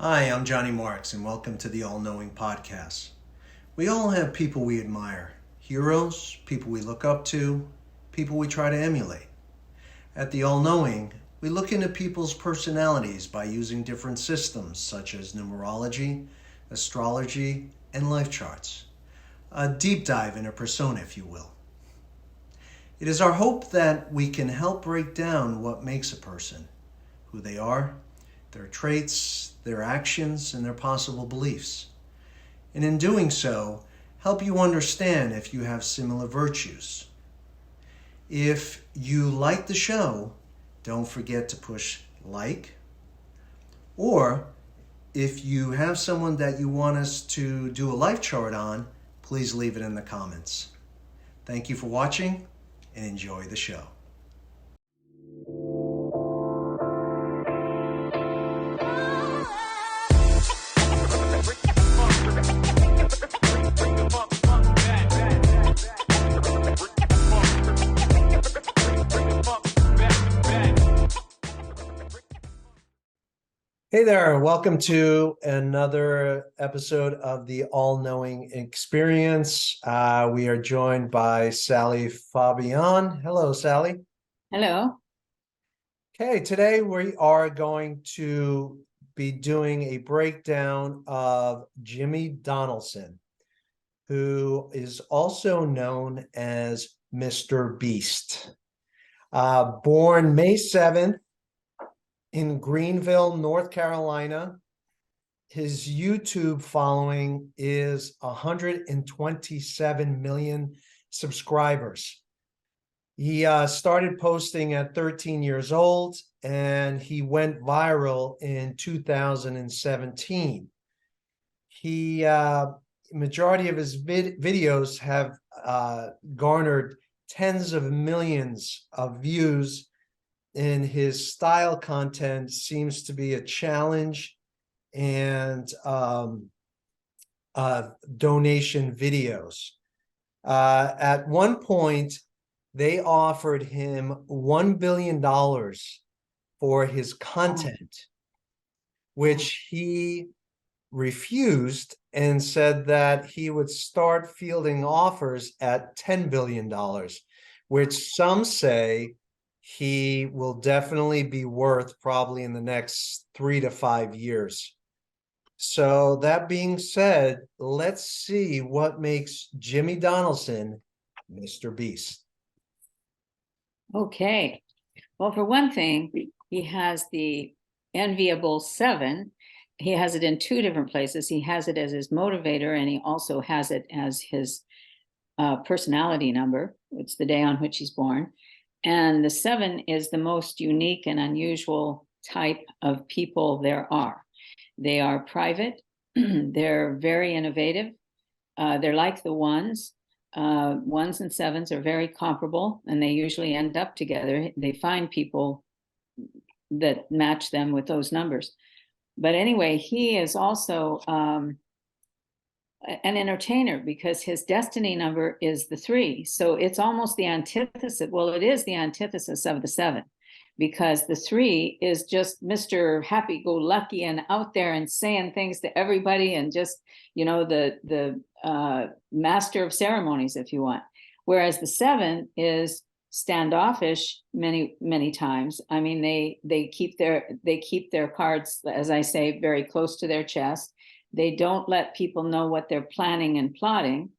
Hi, I'm Johnny Marques, and welcome to the All Knowing Podcast. We all have people we admire, heroes, people we look up to, people we try to emulate. At the All Knowing, we look into people's personalities by using different systems such as numerology, astrology, and life charts. A deep dive in a persona, if you will. It is our hope that we can help break down what makes a person, who they are, their traits, their actions, and their possible beliefs. And in doing so, help you understand if you have similar virtues. If you like the show, don't forget to push like. Or if you have someone that you want us to do a life chart on, please leave it in the comments. Thank you for watching and enjoy the show. Hey there, welcome to another episode of the All Knowing Experience. We are joined by Sally Faubion. Hello, Sally. Hello. Okay, today we are going to be doing a breakdown of Jimmy Donaldson, who is also known as Mr. Beast. Born May 7th, in Greenville, North Carolina. His YouTube following is 127 million subscribers. He started posting at 13 years old, and he went viral in 2017. Majority of his videos have garnered tens of millions of views, and his style content seems to be a challenge and donation videos. At one point, they offered him $1 billion for his content, which he refused and said that he would start fielding offers at $10 billion, which some say he will definitely be worth probably in the next 3 to 5 years. So that being said, let's see what makes Jimmy Donaldson Mr. Beast. Okay. Well, for one thing, he has the enviable 7. He has it in 2 different places. He has it as his motivator, and he also has it as his personality number. It's the day on which he's born. And the 7 is the most unique and unusual type of people there are. They are private. They're very innovative. They're like the 1s. 1s and 7s are very comparable, and they usually end up together. They find people that match them with those numbers. But anyway, he is also an entertainer, because his destiny number is the 3. So it's almost the antithesis. Well, it is the antithesis of the 7, because the 3 is just Mr. Happy-go-lucky and out there and saying things to everybody, and just, the master of ceremonies, if you want. Whereas the 7 is standoffish many times. I mean, they keep their cards, as I say, very close to their chest. They don't let people know what they're planning and plotting.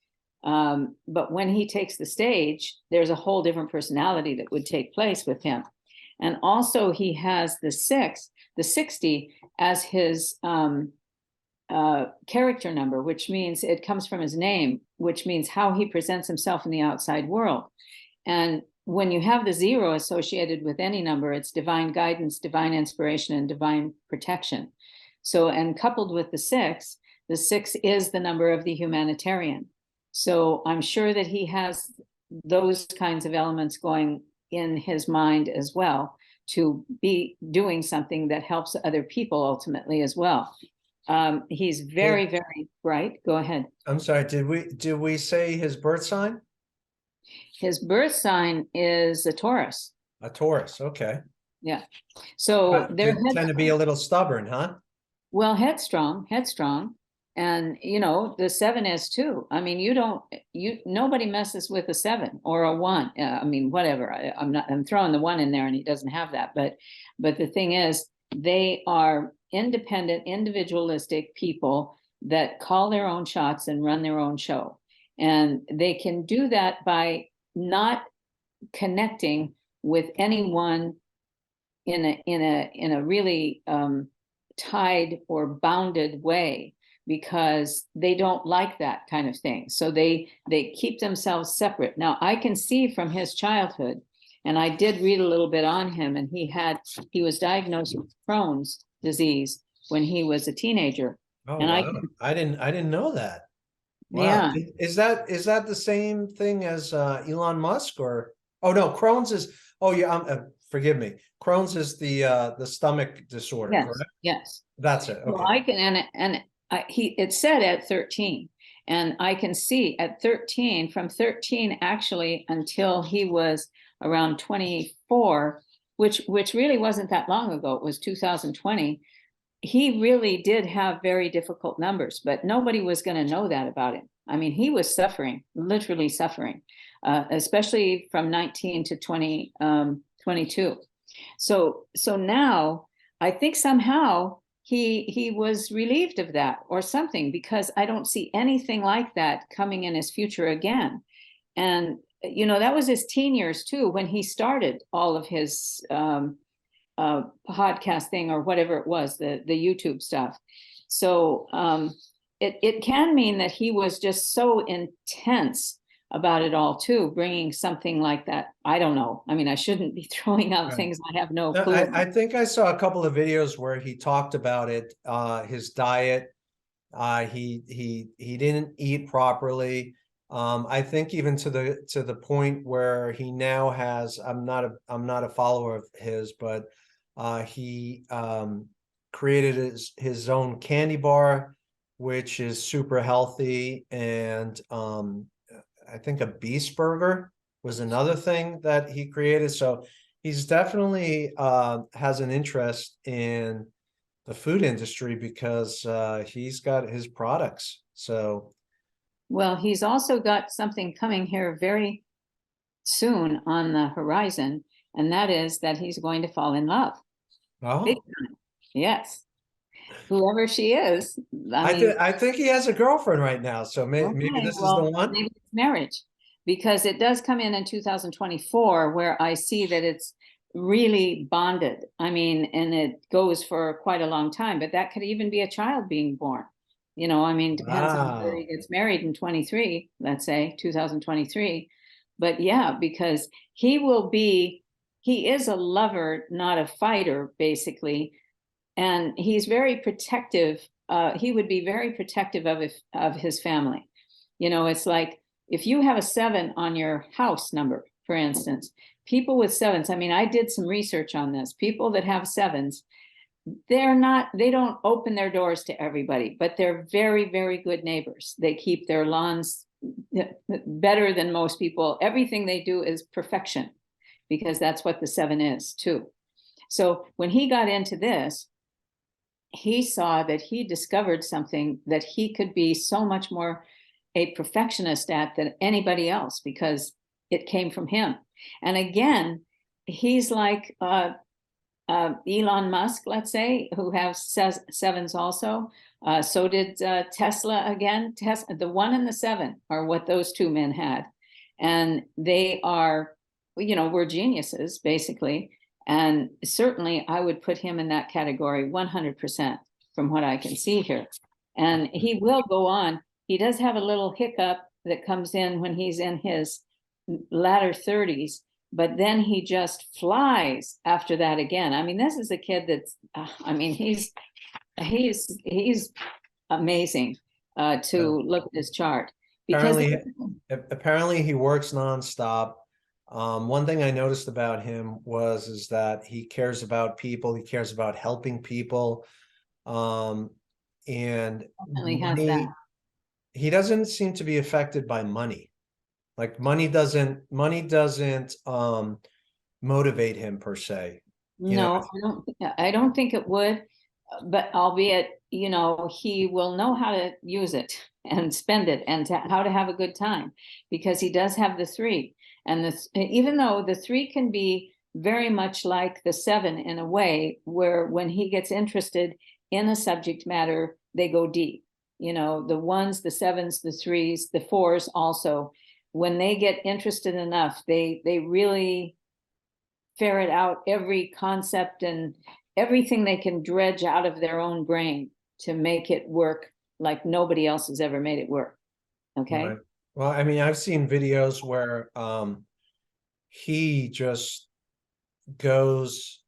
But when he takes the stage, there's a whole different personality that would take place with him. And also he has the 60, as his character number, which means it comes from his name, which means how he presents himself in the outside world. And when you have the 0 associated with any number, it's divine guidance, divine inspiration, and divine protection. So, and coupled with the 6 is the number of the humanitarian. So I'm sure that he has those kinds of elements going in his mind as well, to be doing something that helps other people ultimately as well. He's very, very bright. Go ahead. I'm sorry, did we say his birth sign? His birth sign is a Taurus. A Taurus, okay. Yeah. So they tend to be a little stubborn, huh? Well, headstrong. And the 7 is too. I mean, nobody messes with a 7 or a 1. I mean, whatever. I'm throwing the 1 in there and he doesn't have that. But the thing is, they are independent, individualistic people that call their own shots and run their own show. And they can do that by not connecting with anyone in a really tied or bounded way, because they don't like that kind of thing. So they keep themselves separate. Now, I can see from his childhood, and I did read a little bit on him, and he was diagnosed with Crohn's disease when he was a teenager. Oh, And wow. I didn't know that. Wow. yeah, Is that the same thing as Elon Musk, or oh no, Crohn's is, oh yeah, forgive me. Crohn's is the stomach disorder, yes, correct? yes. That's it. Well, Okay. I can, it said at 13, and I can see at 13, from 13 actually until he was around 24, which really wasn't that long ago. It was 2020. He really did have very difficult numbers, but nobody was going to know that about him. I mean, he was suffering, literally suffering, especially from 19 to 22. So now I think somehow he was relieved of that or something, because I don't see anything like that coming in his future again. And that was his teen years too, when he started all of his podcasting or whatever it was, the YouTube stuff. So it can mean that he was just so intense about it all too, bringing something like that. I don't know. I mean, I shouldn't be throwing out Right. things I have no No, clue. I think I saw a couple of videos where he talked about it, his diet. He didn't eat properly. I think even to the point where he now has, I'm not a follower of his, but he created his own candy bar, which is super healthy. And I think a beast burger was another thing that he created. So he's definitely has an interest in the food industry, because he's got his products. So, Well, he's also got something coming here very soon on the horizon, and that is that he's going to fall in love. Big oh, time. Yes. Whoever she is. I mean, I think he has a girlfriend right now. So maybe okay, this is the well, one. maybe it's marriage, because it does come in 2024, where I see that it's really bonded. I mean, and it goes for quite a long time, but that could even be a child being born. I mean, depends on whether he Wow. gets married in 23, let's say 2023. But yeah, because he is a lover, not a fighter, basically. And he's very protective. He would be very protective of his family. It's like, if you have a 7 on your house number, for instance, people with 7s, I mean, I did some research on this. People that have 7s, they don't open their doors to everybody, but they're very, very good neighbors. They keep their lawns better than most people. Everything they do is perfection, because that's what the 7 is too. So when he got into this, he saw that he discovered something that he could be so much more a perfectionist at than anybody else, because it came from him. And again, he's like Elon Musk, let's say, who has 7s also. So did Tesla. Again, the 1 and the 7 are what those two men had. And they are, we're geniuses, basically. And certainly I would put him in that category 100% from what I can see here. And he will go on. He does have a little hiccup that comes in when he's in his latter 30s, but then he just flies after that again. I mean, this is a kid that's, I mean, he's amazing to look at his chart, because Apparently he works nonstop. One thing I noticed about him is that he cares about people. He cares about helping people. And definitely has that. he doesn't seem to be affected by money. Like money doesn't motivate him per se. No, I don't think it would. but albeit, you know, he will know how to use it and spend it and how to have a good time, because he does have the 3. And this, even though the 3 can be very much like the 7 in a way, where when he gets interested in a subject matter, they go deep. You know, the 1s, the 7s, the 3s, the 4s also, when they get interested enough, they really ferret out every concept and everything they can dredge out of their own brain to make it work like nobody else has ever made it work. Okay. Right. Well, I mean, I've seen videos where he just goes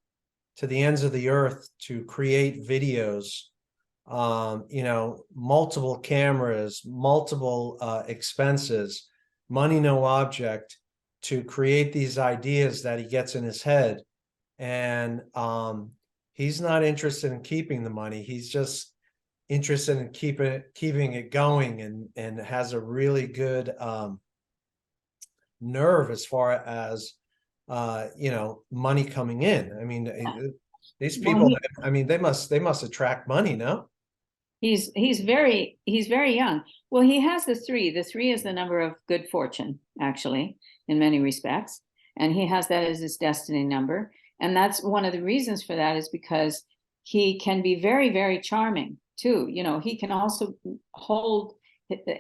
to the ends of the earth to create videos, you know, multiple cameras, multiple expenses, money no object, to create these ideas that he gets in his head. And he's not interested in keeping the money. He's just interested in keeping it going, and has a really good nerve as far as you know, money coming in. I mean, these Well, people, I mean, they must attract money, no? he's very young. Well, he has the 3. The 3 is the number of good fortune, actually, in many respects, and he has that as his destiny number. And that's one of the reasons for that, is because he can be very charming too. You know, he can also hold,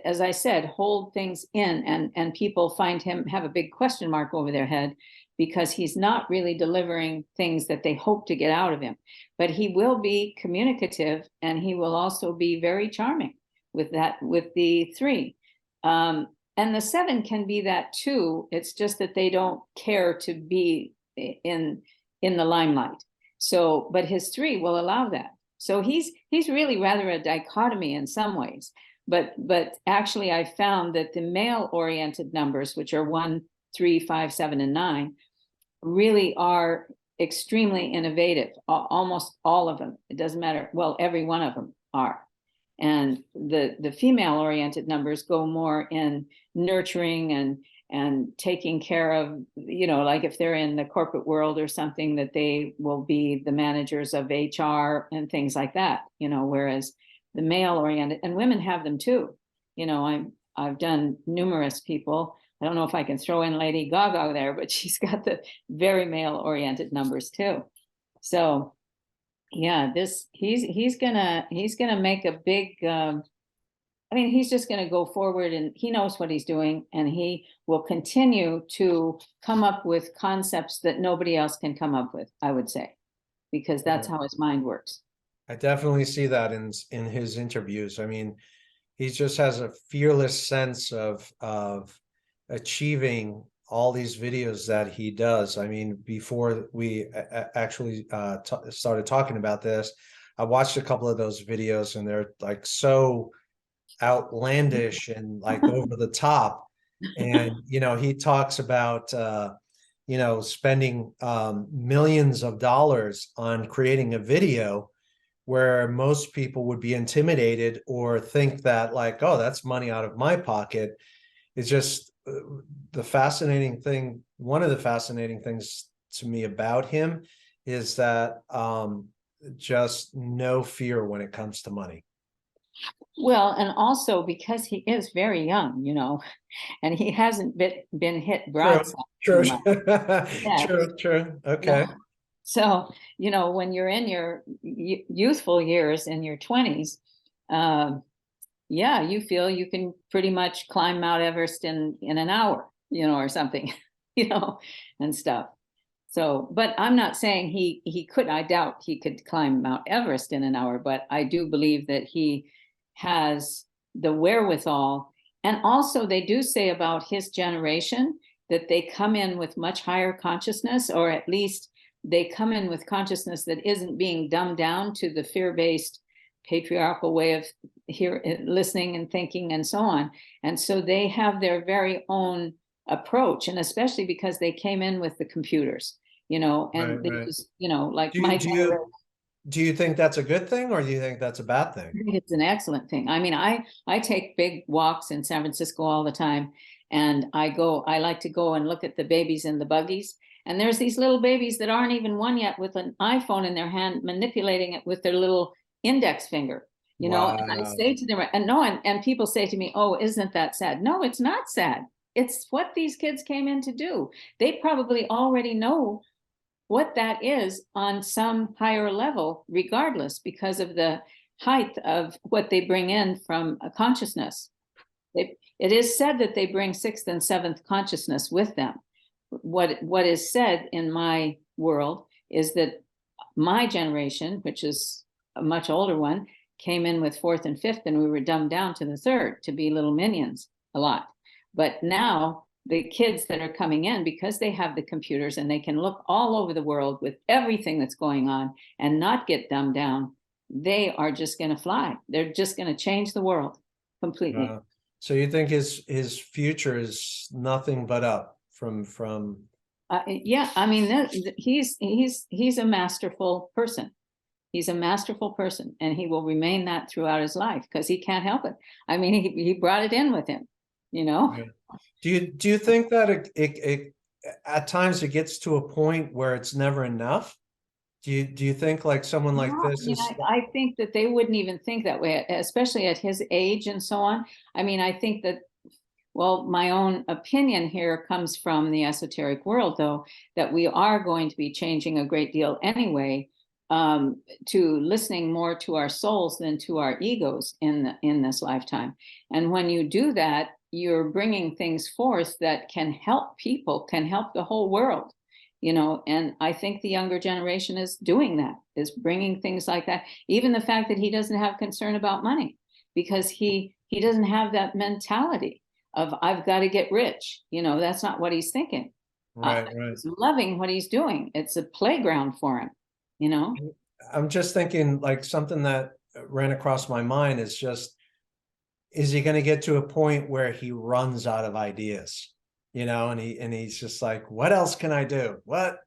as I said, hold things in, and people find him, have a big question mark over their head, because he's not really delivering things that they hope to get out of him. But he will be communicative, and he will also be very charming with that, with the 3. And the 7 can be that too. It's just that they don't care to be in the limelight. So, but his 3 will allow that. So he's really rather a dichotomy in some ways. But actually, I found that the male-oriented numbers, which are 1, 3, 5, 7, and 9, really are extremely innovative. Almost all of them. It doesn't matter. Well, every one of them are. And the female-oriented numbers go more in nurturing and taking care of, you know, like if they're in the corporate world or something, that they will be the managers of HR and things like that, you know, whereas the male oriented, and women have them too. You know, I've done numerous people. I don't know if I can throw in Lady Gaga there, but she's got the very male oriented numbers too. So yeah, this, he's gonna make a big, I mean, he's just going to go forward, and he knows what he's doing, and he will continue to come up with concepts that nobody else can come up with, I would say, because that's how his mind works. I definitely see that in his interviews. I mean, he just has a fearless sense of achieving all these videos that he does. I mean, before we actually started talking about this, I watched a couple of those videos, and they're like so outlandish and like over the top. And you know, he talks about you know, spending millions of dollars on creating a video, where most people would be intimidated or think that, like, oh, that's money out of my pocket. It's just the fascinating thing. One of the fascinating things to me about him is that just no fear when it comes to money. Well, and also because he is very young, you know, and he hasn't been hit broadside True, too much. Yeah, true. Okay. yeah. So, you know, when you're in your youthful years, in your 20s, yeah, you feel you can pretty much climb Mount Everest in an hour, you know, or something, you know, and stuff. So, but I'm not saying he could. I doubt he could climb Mount Everest in an hour, but I do believe that he has the wherewithal. And also, they do say about his generation that they come in with much higher consciousness, or at least they come in with consciousness that isn't being dumbed down to the fear-based patriarchal way of listening and thinking and so on. And so they have their very own approach, and especially because they came in with the computers, you know, and Right, they right. just, you know, like Do you my do you generation. do you think that's a good thing, or do you think that's a bad thing? I think it's an excellent thing. I mean, I take big walks in San Francisco all the time, and I like to go and look at the babies in the buggies, And there's these little babies that aren't even one yet with an iPhone in their hand, manipulating it with their little index finger, you know. And I Wow. say to them, and no, and people say to me, oh, isn't that sad? No, it's not sad. It's what these kids came in to do. They probably already know what that is on some higher level, regardless, because of the height of what they bring in from a consciousness. It is said that they bring sixth and seventh consciousness with them. What is said in my world is that my generation, which is a much older one, came in with fourth and fifth, and we were dumbed down to the third to be little minions a lot. But now the kids that are coming in, because they have the computers and they can look all over the world with everything that's going on and not get dumbed down, they are just going to fly. They're just going to change the world completely. So you think his future is nothing but up from Yeah, I mean, he's a masterful person. He's a masterful person, and he will remain that throughout his life because he can't help it. I mean, he brought it in with him, you know. Yeah. Do you think that it at times it gets to a point where it's never enough? Do you think like someone like No, this I mean, is? I think that they wouldn't even think that way, especially at his age and so on. I mean, I think that, well, my own opinion here comes from the esoteric world, though, that we are going to be changing a great deal anyway, to listening more to our souls than to our egos in this lifetime. And when you do that, you're bringing things forth that can help people, can help the whole world, you know. And I think the younger generation is doing that, is bringing things like that. Even the fact that he doesn't have concern about money, because he doesn't have that mentality of I've got to get rich. You know, that's not what he's thinking. Right. He's loving what he's doing. It's a playground for him, you know. I'm just thinking like something that ran across my mind is just, is he going to get to a point where he runs out of ideas, you know, and he's just like, what else can I do? What,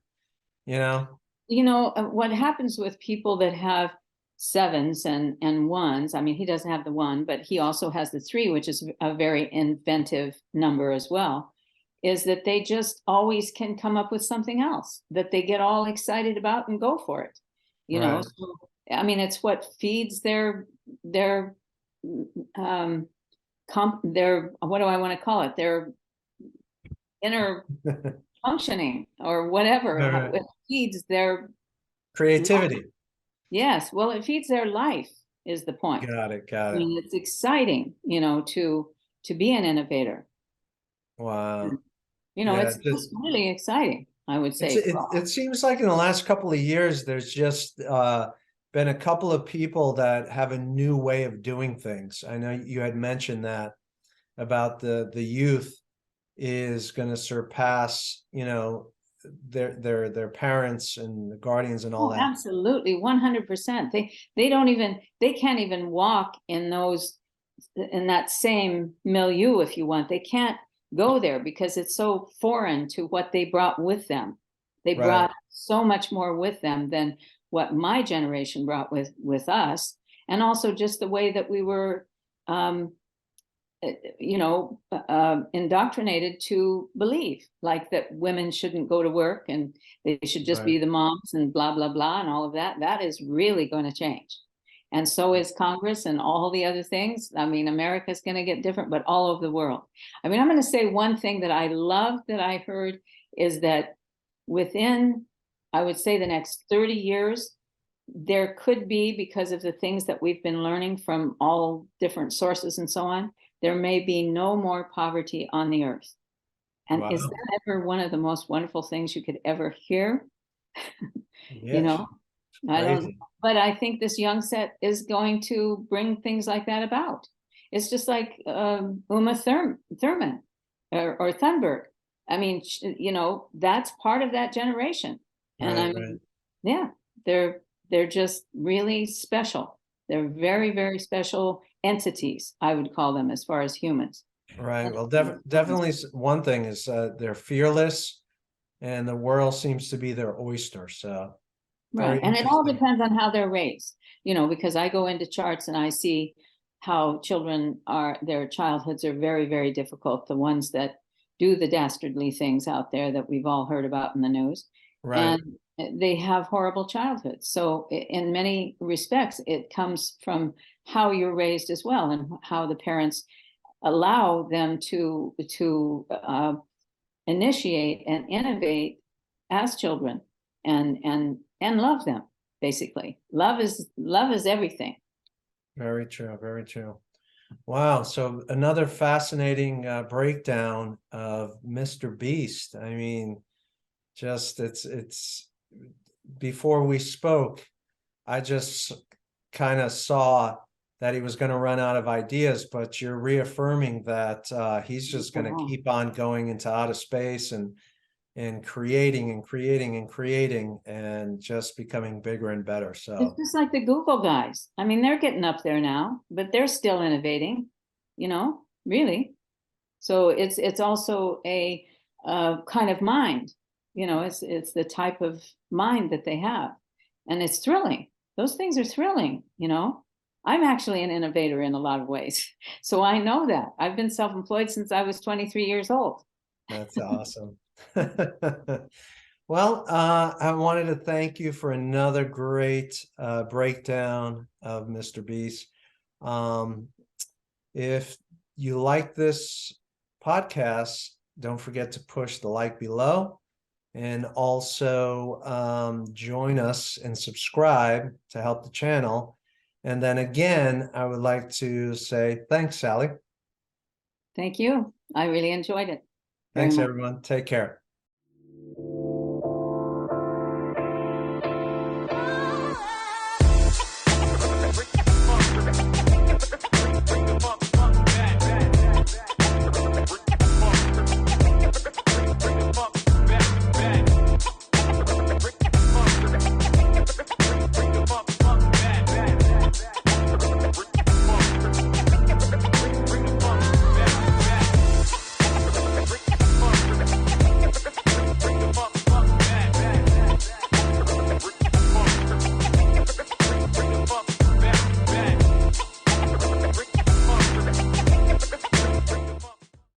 you know? You know, what happens with people that have sevens and ones, I mean, he doesn't have the one, but he also has the three, which is a very inventive number as well, is that they just always can come up with something else that they get all excited about and go for it, you know. Right. So, I mean, it's what feeds their um their, what do I want to call it, their inner functioning or whatever. Right. It feeds their Creativity. life. Yes, well, it feeds their life is the point. Got it. I Got it. mean, it's exciting, you know, to be an innovator. Wow. You know, Yeah. it's just really exciting, I would say. It seems like in the last couple of years, there's just been a couple of people that have a new way of doing things. I know you had mentioned that about the youth is going to surpass, you know, their parents and the guardians and all Oh, that. absolutely, 100%. They don't even, they can't even walk in those, in that same milieu, if you want. They can't go there because it's so foreign to what they brought with them. They Right. brought so much more with them than what my generation brought with us, and also just the way that we were, you know, indoctrinated to believe, like that women shouldn't go to work and they should just Right. be the moms and blah blah blah and all of that. That is really going to change, and so is Congress and all the other things. I mean, America's going to get different, but all over the world. I mean, I'm going to say one thing that I love that I heard is that within, I would say, the next 30 years, there could be, because of the things that we've been learning from all different sources and so on, there may be no more poverty on the earth. And Wow. is that ever one of the most wonderful things you could ever hear? Yes. You know, I don't, Crazy. but I think this young set is going to bring things like that about. It's just like Uma Thurman or Thunberg. I mean, you know, that's part of that generation. And I Right. mean, Right. yeah, they're just really special. They're very, very special entities, I would call them, as far as humans. Right. And Well, definitely one thing is they're fearless, and the world seems to be their oyster. So right. very And it all interesting. depends on how they're raised, you know, because I go into charts and I see how children are, their childhoods are very, very difficult. The ones that do the dastardly things out there that we've all heard about in the news. Right. And they have horrible childhoods. So in many respects, it comes from how you're raised as well, and how the parents allow them to initiate and innovate as children, and love them. Basically, love is everything. Very true. Very true. Wow. So another fascinating breakdown of Mr. Beast. I mean, just it's before we spoke, I just kind of saw that he was going to run out of ideas, but you're reaffirming that he's just going to keep on going into outer space and creating and creating and creating and just becoming bigger and better. It's So just like the Google guys. I mean, they're getting up there now, but they're still innovating, really. So it's also a kind of mind, it's the type of mind that they have. And it's thrilling. Those things are thrilling. I'm actually an innovator in a lot of ways. So I know that. I've been self-employed since I was 23 years old. that's awesome. Well, I wanted to thank you for another great breakdown of Mr. Beast. If you like this podcast, don't forget to push the like below, and also join us and subscribe to help the channel. And then again, I would like to say thanks, Sally. Thank you. I really enjoyed it very Thanks, much. everyone. Take care.